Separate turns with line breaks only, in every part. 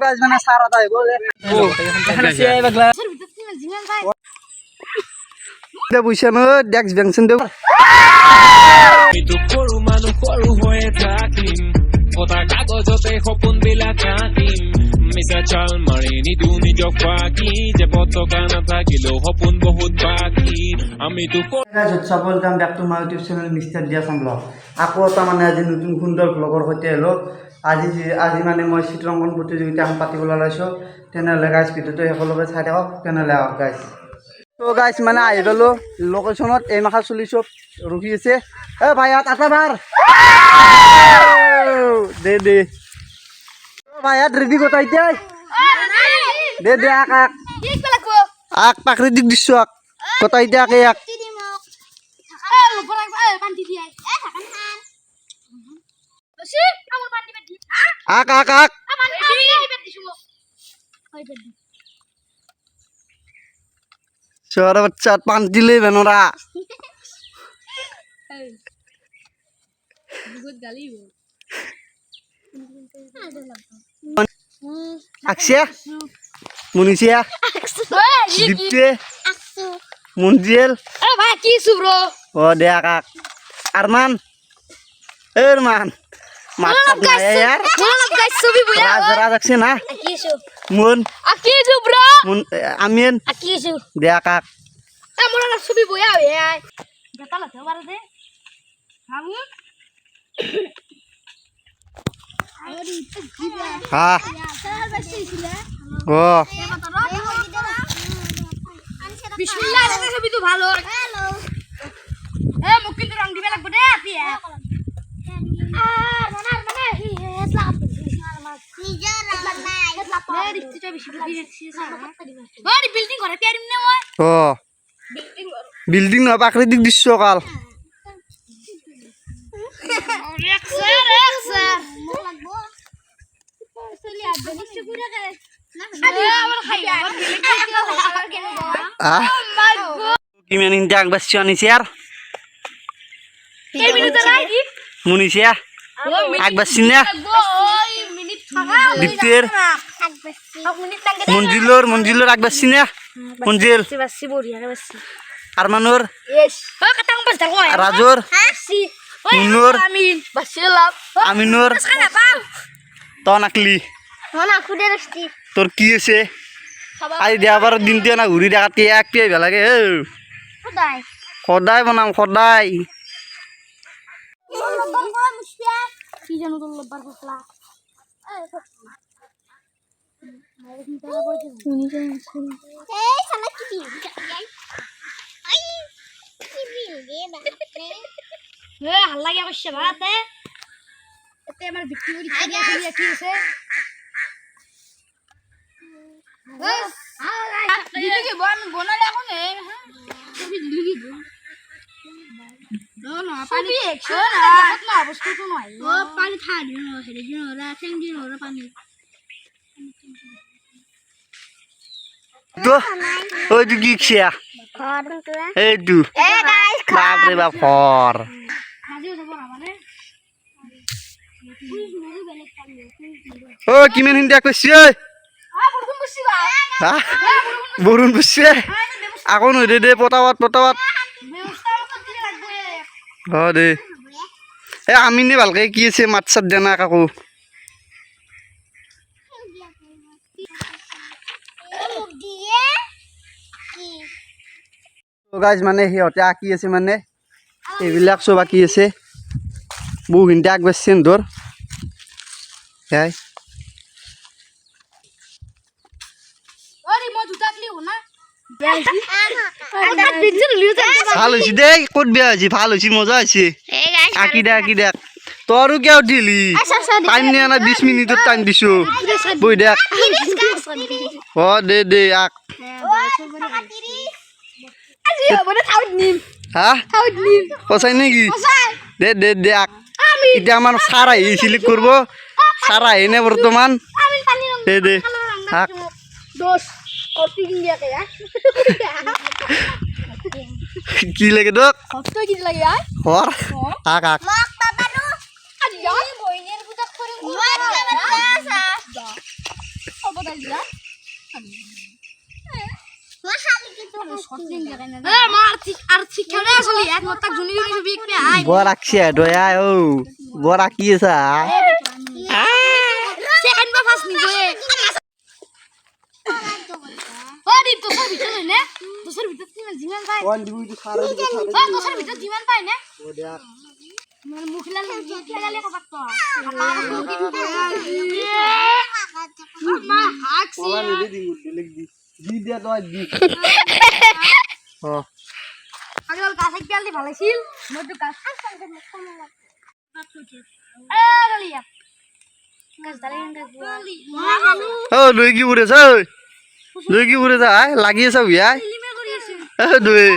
Guys মানে সারা তাই বলে এখানে সে বাগলা দে বুঝছানো ডেক্স বেংশন দে
আমি তো করু মানুষ করু হয়ে থাকিম কথা কাগজতে সপোন বিলাক আঁকিম মিছা চাল মাৰি নিদু নিজক পাকি যে পতকা নাথাকিলেও সপোন বহুত বাকী আমিতো
welcome back to my YouTube channel mister দিয়াসন ব্লগ আকৌ এটা মানে আজি নতুন সুন্দৰ ব্লগৰ সৈতে হলো আজি মানে মই চিত্ৰাঙ্কন প্ৰতিযোগিতা পাতিবলৈ ওলাইছোঁ তেনেহ'লে গাইছ ভিডিঅ'টো সকলোকে চাই থাকক তেনেহ'লে আহক গাইছ তো গাইছ মানে আহি গ'লো লোকেশ্যনত এই মাখা চলি চব ৰখি আছে এ ভাই ইয়াত আছে বাৰ দে ভাই ইয়াত ৰেডি কথা এতিয়া দে আক প্ৰাকৃতিক দৃশ্য কথা এতিয়া আক আক আক আক শহর বাচ্চা পান দিলে বেনরা আকশিয়া মুনিশিয়া দীপ্তে মঞ্জিল ও দে আক আরমান এরমান মাত না यार রাজ রাজ আছে না মুন
Akisu bro.
মুন আমিন
Akisu.
দে আক
Amora na subi boya ai. Jata la thawar de. Hamu.
হ্যাঁ ও
Bismillah na subi tu bhalo. Hello. Mukil tu rang dibe lagbo de apia. Mana hi hetla. Bari building করে পেরিম নে ওই
ও building না প্রাকৃতিক দৃশ্য কাল
sir মুখ লাগবো চলি আদে নিচে পুরো করে না আমার খাইয়া
কি মেন ইনজাক বাসছি আনিছি আর
এই মিনিট নাই কি
মুনিশিয়া আক বাসছি না
ওই মিনিট থাকা
দীপ্তের মঞ্জিলর আক বাসছি না মঞ্জিল
বাসি বড়িয়া বাসি
আরমানুর
ইয়েস কাটাং বাস দাও
রাজুর
বাসি
নুনুর
আমিন বাসি লাভ
আমিনুর
খানা পাও
তো নাকলি
না খুদে রস্তি
তোর কি আছে আজ দেওয়ার দিন দিয়ে না ঘুরি দেখাতে এক পেয়ে ভাল লাগে
খুদাই
সদায় বনাম সদায়
কি জানো তোর লব্বার ফসলা এই শালা কি বিল আই কি বিল গে বাপরে হাল্লা গিয়া কইছে ভাতে এতে আমার বিক্রি করি কি আছে কি আছে দিদি কি বন বনালে এখন এ হ্যাঁ তুমি দিদি কি না পানি একশো না না অবস্থা তো নয় ও পানি থাকি না হেরে দিন ওরা ঠেঙ্গি ওরা পানি
তো ওই তুই কি খেয়া এই তু বাপরে বাপ ফর ও কি মেন হিন্দি কইছি ওই হ্যাঁ বরুণ বুঝছে এখন দে পটাওয়াত হ দে এ আমি নে ভালকে কি আছে মাত চাত দেনা কাকো গাইজ মানে সিহঁতে আঁকি আছে মানে এইবিলাক চব আঁকি আছে বহুখিনিতে আগবাঢ়িছে ধৰ সেয়াই ভাল হৈছে দেই ক'ত বেয়া হৈছে ভাল হৈছে মজা হৈছে আঁকি দেখ তৰো কিয় উঠিলি টাইম নিয়া নাই 20 মিনিটত টাইম দিছো বহি দেখ অ দে আক হা সঁচাই নেকি দে আক এতিয়া আমাৰ ছাৰ আহি চিলিক কৰিব ছাৰ আহি নে বৰ্তমান দে আক কি লাগে দক হৰ আক
অবদান দিলা মই খালি কিছু সত্যি জায়গা না এ মার আর শিক্ষারে আসলে এক মত জুনি জুনি ছবি একটু আই
বড় আঁকছে দয়া ও বড় আঁকিয়েছা
সেকেন্ড বা ফার্স্ট নি গয়ে ওডি তো সব ভিতর নে দোসর ভিতর কি জিমান পায়
কোন দিবি তো সারা
দোসর ভিতর জিমান পায় না
ও দেখ
মানে মুখলা লাগালে কবাক তো মুখি ঢুকে মা হাকছি
ওলা নিদি দিবি লিখ দি দিয়া তো দি ও
আগল গাছে পেলদি ভালাইছিল মধ্যে গাছ আনতে মুখ কম লাগে বাপ কইছে এ গলিয়া গাছ দালেন গাছ
ও লই কি উড়ে যা লই কি উড়ে যা লাগিয়েছ বিয়া
লিমে করিয়েছে
দুই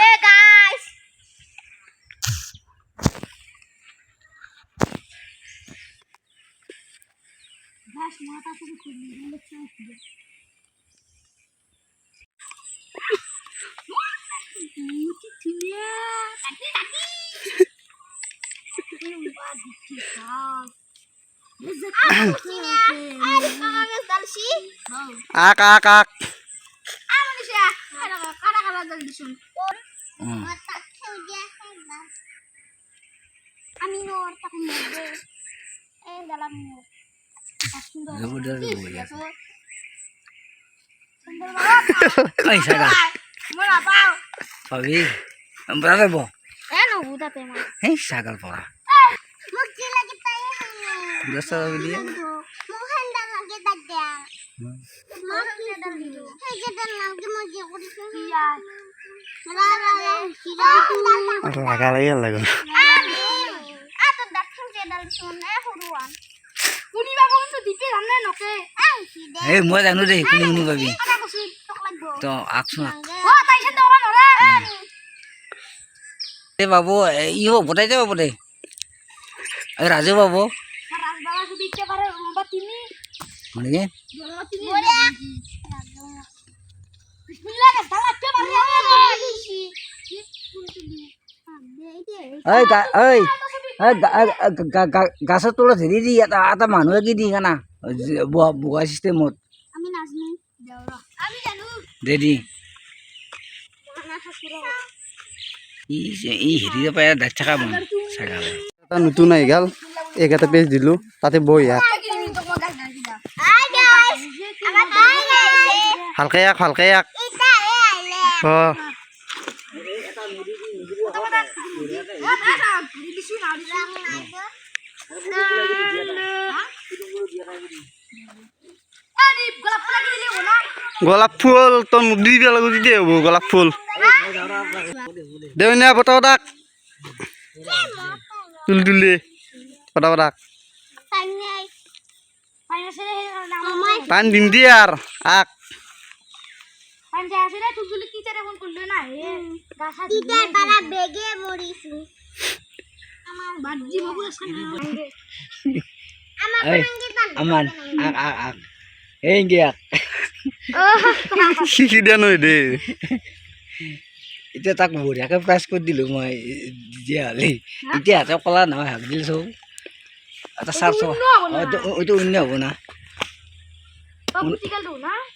এ গাইস গাছ মাথা থেকে খুললি দেখছ মুটি থিয়া কাটি কাটি এই বাদি কি খাও আরে কাগজ দালছি
আক আক আক
আমনিশা কারা কারা কারা জলদি শুন মাথা খেউ দিয়া খাইবা আমি নোর তাকে মরবে এই দালাম সুন্দর
জবরদস্ত বলিয়া
সুন্দর বাবা
এই সাগা
মোরা পাও
পাবি আমরা দেব
এ নো বুদাতে মা
এই সাগাল পড়া
মুক্তি লাগি তাই
দস্তা বলিয়া
মোহনদা লাগে দাদা মোহনদা দিলো এই যে দাল লাগে মজে করিস ইয়া রা রা
লাগা লাগা
আ তো দেখুন যে দাল শুনে হরুয়ান কুনি বাবু তো দিতে জানে নকে
এই মই জানো দে কোনি কোনি পাবি
আটা কসু টক লাগবো
তো আকছো
ও তাই সে তো নরা
এ বাবু ইও বটাই যাব বটে এই রাজু বাবু
রাজ বাবা শুধু ইচ্ছে পারে রম্বা তিনি
মানে কি
রম্বা তিনি বলে বিসমিল্লাহ কা দালাতে পারে
এই গাছত তোলা ধৰি দি এটা মানুহে কি দি কানা বোৱা চিষ্টেমত
আমি নাজনি দেওরা আমি জানো
দে দি
না হাসুরা
ই হেৰি পাই দাঁত থকা মন ছাগালে
এটা নতুন আহি গেল এইকেইটা পেজ দিলোঁ তাতে বহি আক
হাই গাইস আমার হাই গাইস
ভালকে আক
এটা আইলে
অ গোলাপ ফুল তোর মুখ দিবি লাগু দিতে হব গোলাপ ফুল দেও না পটা পটাক তুল তুলে পটা পটাক পান দিম দি আর আক
আমার আক এই গিয়া
শিখি দিয়া নয় দে
এতিয়া তাক বঢ়িয়াকে প্ৰাইজ কৰি দিলোঁ মই দিয়া হ'লে এতিয়া হাতে কলা নহয় হাক দিল চব এটা চাৰ্চ এইটো অন্য হ'ব না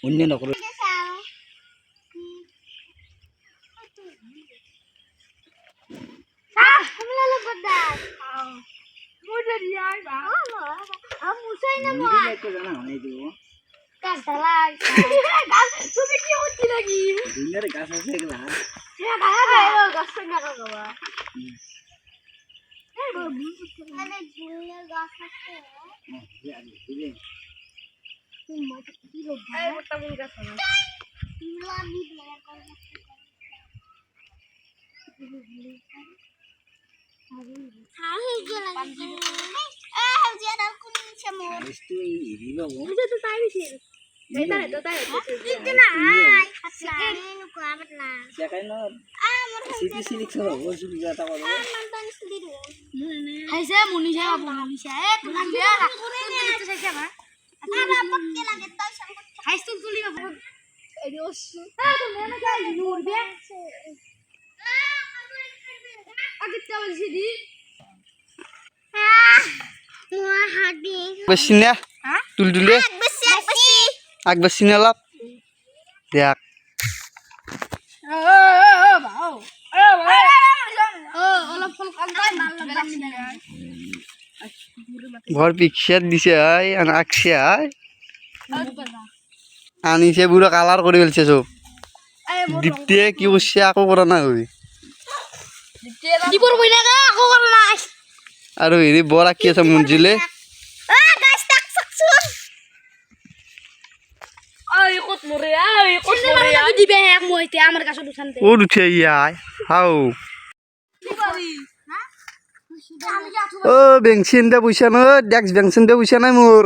অন্য নকৰোঁ গাছ আছে এগুলা
বেশি না তুল তুলে আগবার চিনে অলপ দেখ ভর পিকচার দিছে আয় আঁকছে আয় আনিছে পুরো কালার করে ফেলছে সব দীপ্তিয়ে কি করছে আকো করা না ওই আর ওই বড় কি আছে মঞ্জিলে ও উঠে আয় হাও ও বেংচিন দে পয়সা ন ডেক্স বেংচিন দে পয়সা নাই মোর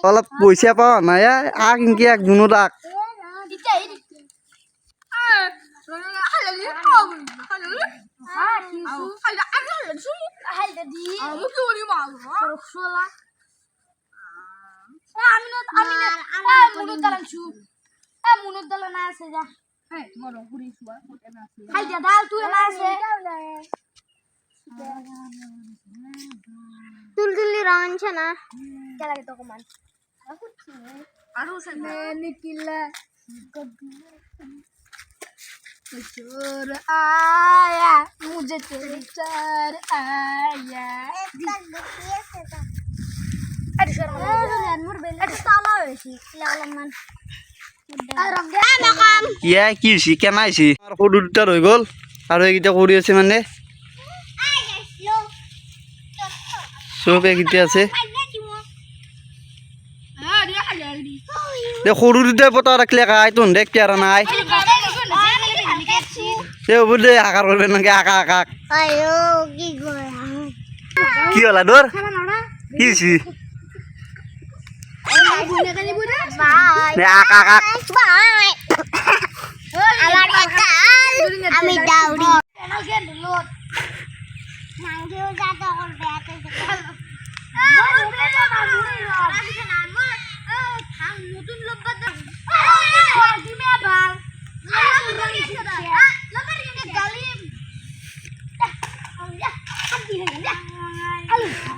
অলপ পয়সা পাওয়া নাই আগ ইনকে এক দুনো রাখ
তুলতুলি রং আনছে না লাগে তো কমান चोर आया मुझे तेरी चार आया अरे सर मोर बेल अरे साला होइसी लागलमान
ইয়া কি হইছি কেন আইছি আর সৰু দুটা হৈ গ'ল আৰু এইকেইটা কৰি আছে মানে চব এইকেইটা আছে দে সৰু দুটা পতা ৰাখলে কাই তোন দেখ পেয়াৰা নাই দে ওপৰ দে আকাৰ কৰবে নাকি আকা আকাক
আয়ো কি গয়া
কি হলা দৰ কি হইছি
বাই
দে আকা আকাক
বাই আমার কথা আমি দাউরি চ্যানেল কে লোড মাংগেও যাতা করবে এত নতুন লোক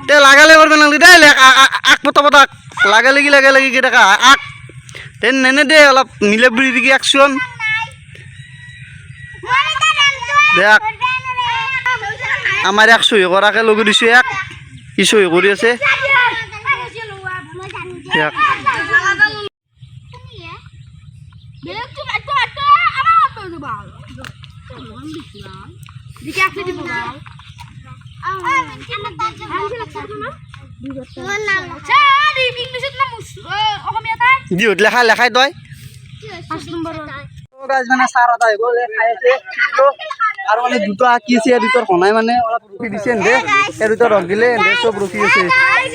তে লাগালে করবে নাকি দে আক পতা পতা লাগালে কি টাকা আক তেন নেনে দে অলপ মিলে বুড়ি দিকে একশন দেখ আমার 100 করাকে লগে দিছো এক কি সই কৰি আছে দেখ দিওত লেখাই তই মানে সারা তাই গলে খাইছে আর মানে দুটো আঁকি আছে এর ভিতর কোনায় মানে অলপ রুখি দিছে দে এর ভিতর রক দিলে দে সব রুখি আছে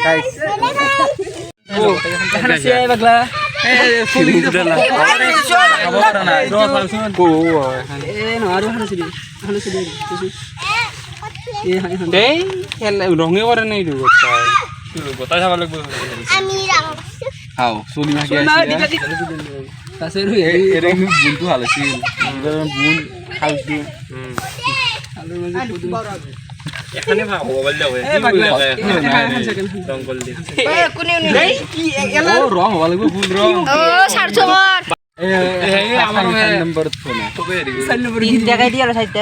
গাইস ও এখানে সে বাগলা এ ফুল দিলা আবার না র ফালছুন কো এ না আর হানে সি এ হাই হান দেই এলা রঙে করে নাই দু গোটা যাব লাগব
আমি রাম
হাও চলি মাকে আছে তাছে এর বুনটো হালছিল বুন খালছু আলু মানে এখানে ভাগ হবল যাবে রং কল দি এ কোনে নেই কি এলা ও রং হবল লাগব বুন রং
ও 400
এ আমার নম্বর ফোন তবে সাইড নম্বর
তিন জায়গায় দিয়ে আর সাইডে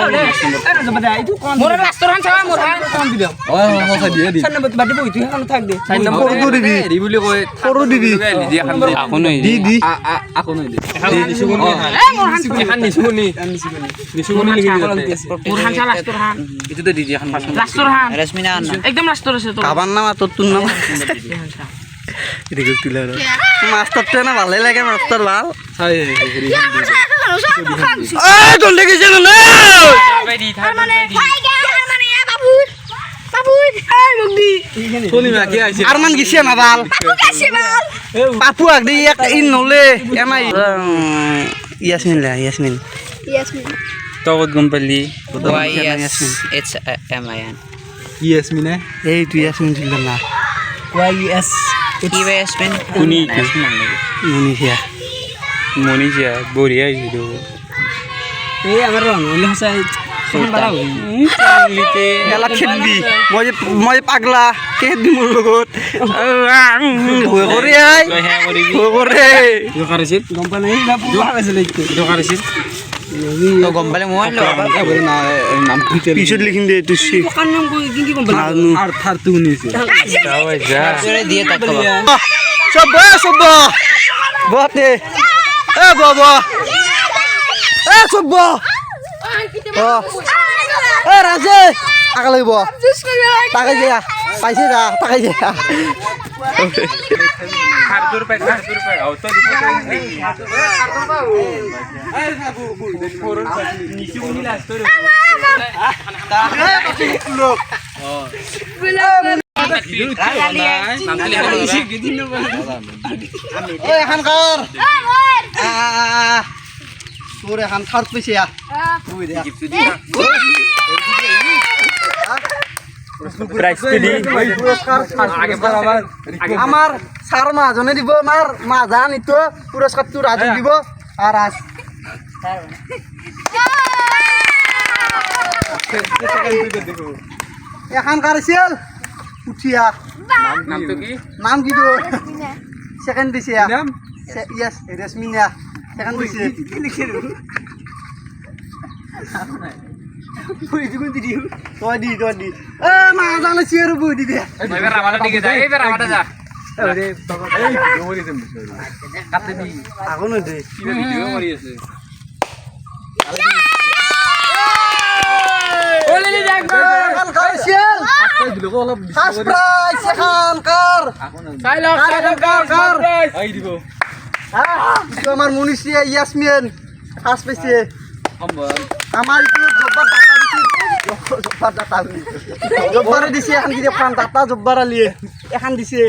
আরে জবা দে আইতু কোন
মোর রাস্তার হান চালা মোর
কোন দিবা ও হসা দিয়ে দি
সাইড নম্বর বাদি বই তুই এখন থাক দে
সাইড নম্বর করো দিবি রি বলি কই করো দিবি নিজে এখন এখন নই দি দি এখন নই দি নিসুগুনি
এ মোর হান
এখন নিসুগুনি লিখি দিতে
মোর হান চালা রাস্তার হান
এটা তো দিদি এখন
রাস্তার হান রশ্মিনা একদম রাস্তার আছে তো
কাবার নাম তোর তুন নাম এদিকে তুলে মাস্টারটা না ভালোই লাগে মাস্টার ভাল এই তোর দেখিস না আরমান গেছে না ভাল পাপু আগদি এক ইন নলে এমাই ইয়াসমিন তগত গম পালি ইয়াসমিন এই তুই ইয়াসমিন ছিল না মনীষা বঢ়িয়া আহিছিল
এই আমার রং হইলে হাসাই
খেলা খেলবি মই পাগলা কে দি মোৰ লগত ভয় কৰে আই ভয় কৰে
গম পালে মই
পিছত লিখিম দে তুই
দিয়ে তাক
সব সব বতে এ বাবা এ সব এ রাজে টাকা লাগব টাকা দিয়া পাইছে যা টাকা দিয়া এখানকার তোর এখান থার্ড পেয়েছে আমার সার মাজনে দিব আমার মাজা নিত পুরস্কারটো রাজু দিব আর আজ এখানকার ছিল উঠিয়া নাম কি তো সেকেন্ড দিছে ইয়েস রেশমিনা সেকেন্ড দিছে তই দি এ মাজানে চিয়ার বই দি দে এখন দে আমার মনীষিয়া ইয়াসমিন ফার্স্ট পেয়েছে আমার জব্বারে দিছে এখন কি ফান দাতা জব্বার আলিয়ে এখন দিছে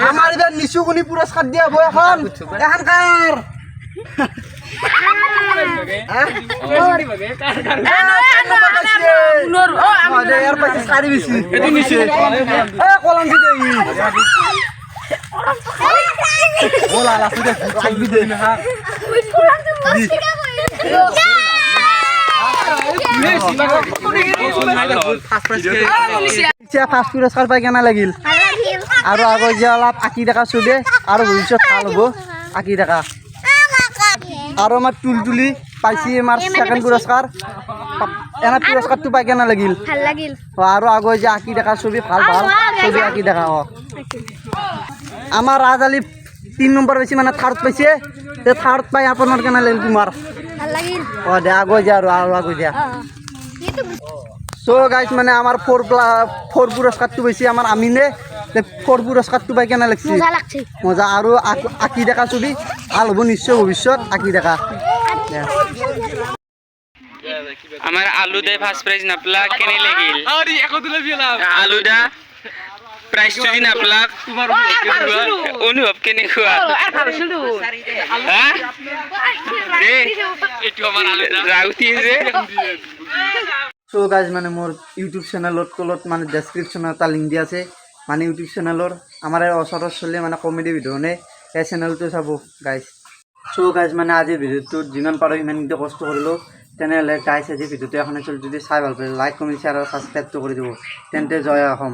আমার এবার নিশুগুনি পুরস্কার দিয়া বই এখন এখানকার ফার্স্ট পুরস্কার পাই কেনা লাগিল আৰু আগত যে অলপ আঁকি দেখা চবে আৰু ভৱিষ্যত ভাল হ'ব আঁকি দেখা আৰু আমাৰ তুলি পাইছি আমাৰ সেকেন্ড পুৰস্কাৰ এনে পুৰস্কাৰটো পাই কেনা লাগিল
ভাল লাগিল
আৰু আগত যে আঁকি দেখা ছবি ভাল ছবি আঁকি দেখা আমাৰ ৰাজ আলি 3 নম্বৰ পাইছে মানে থাৰ্ড পাইছে তে থাৰ্ড পাই আপোনাৰ কেনা লাগিল তোমাৰ
ভাল লাগিল
দে আগত যা আৰু আগত যা সো গাইজ মানে আমার ফোর পুরস্কারটো পাইছে আমার আমিনে ফোর পুরস্কারটো পাই কেনা লাগছে
মজা লাগছে
মজা আৰু আঁকি দেখা ছবি ভাল হ'ব নিশ্চয় ভৱিষ্যত আঁকি দেখা
আমার আলু দে ফার্স্ট প্রাইজ নাপলা কেনে লাগিল আলু দা প্রাইজ যদি নাপলা তোমার অনুভব কেনে খুয়া এটু আমার আলু দা রাউতি যে
সো গাইজ মানে মোৰ ইউটিউব চেনেলত তলত মানে ডেছক্ৰিপশ্যনত এটা লিংক দিয়া আছে মানে ইউটিউব চেনেলৰ আমাৰ ওচৰত চলি মানে কমেডি ভিডিঅ' নে এই চেনেলটো চাব গাইজ সো গাইজ মানে আজিৰ ভিডিঅ'টোত যিমান পাৰোঁ সিমানটো কষ্ট কৰিলোঁ তেনেহ'লে গাইজ আজি ভিডিঅ'টো এখন চলি যদি চাই ভাল পায় লাইক কমেণ্ট শ্বেয়াৰ আৰু ছাবস্ক্ৰাইবটো কৰি দিব তেন্তে জয় অসম।